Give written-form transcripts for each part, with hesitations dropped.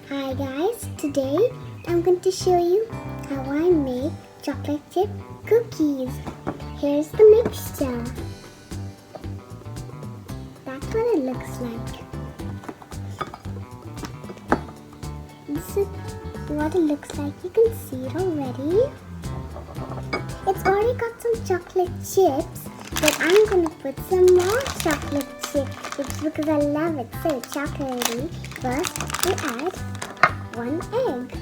Hi guys, today I'm going to show you how I make chocolate chip cookies. Here's the mixture. That's what it looks like. This is what it looks like. You can see it already. It's already got some chocolate chips, but I'm going to put some more chocolate chips because I love it so chocolatey. First, we add 1 egg.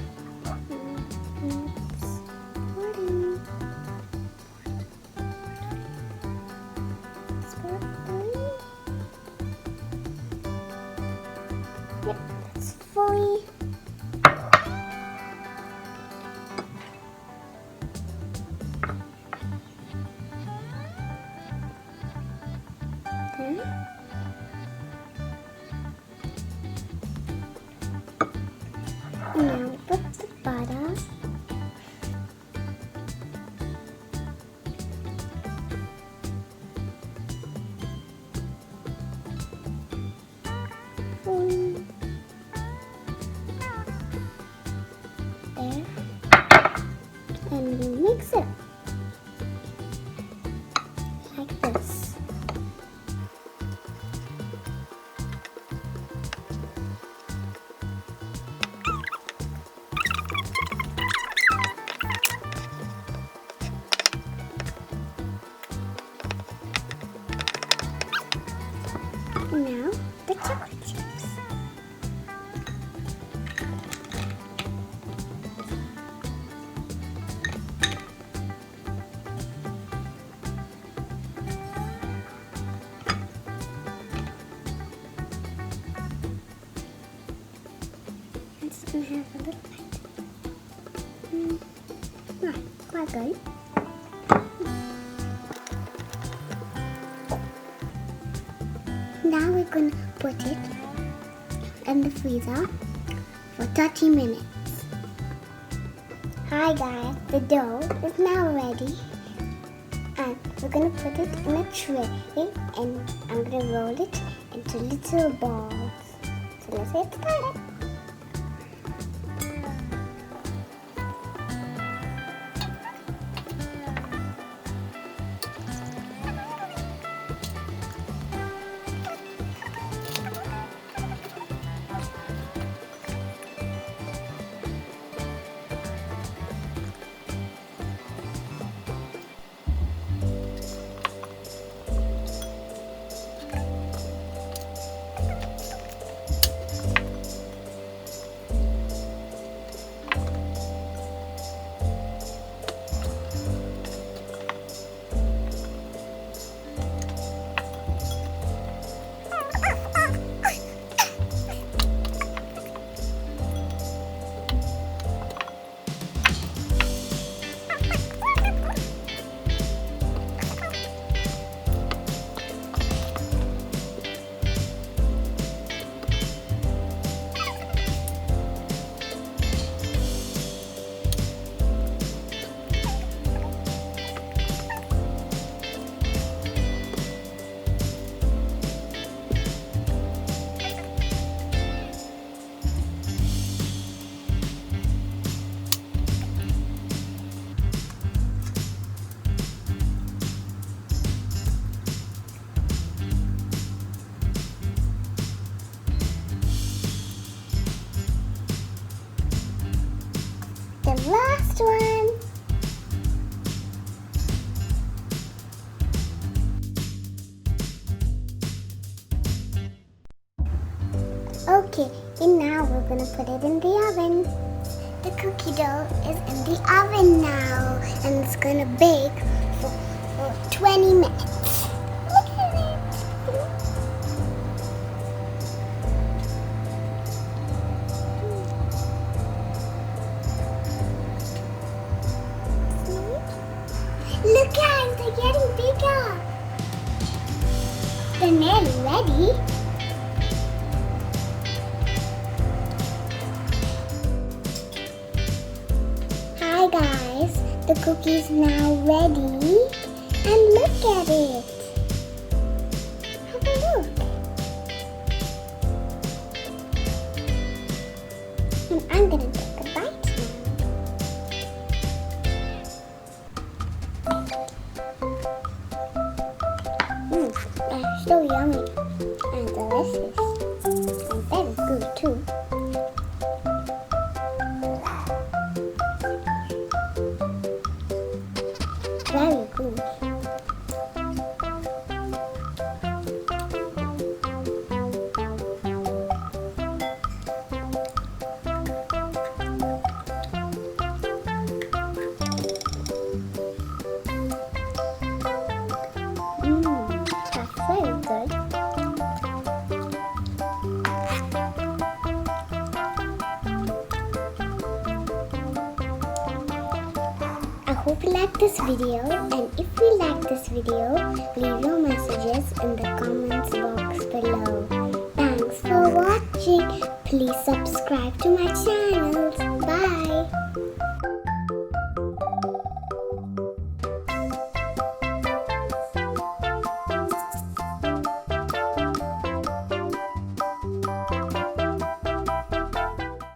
Yep, that's fully. Now we put the butter. There. And we mix it like this. Now the chocolate chips. I'm just gonna have a little bit. Quite good. Now we're going to put it in the freezer for 30 minutes. Hi guys, the dough is now ready. And we're going to put it in a tray and I'm going to roll it into little balls. So let's get started. The last one. Okay, and now we're gonna put it in the oven. The cookie dough is in the oven now, and it's gonna bake for 20 minutes. Look at it. Look guys, they're getting bigger. They're nearly ready. Hi guys, the cookie's now ready. And look at it. Have a look. And I'm gonna take a bite now. That's so yummy and delicious and very good too. Very good. That's very good. I hope you like this video, and if you like this video, leave your messages in the comments box below. Thanks for watching. Please subscribe to my channel.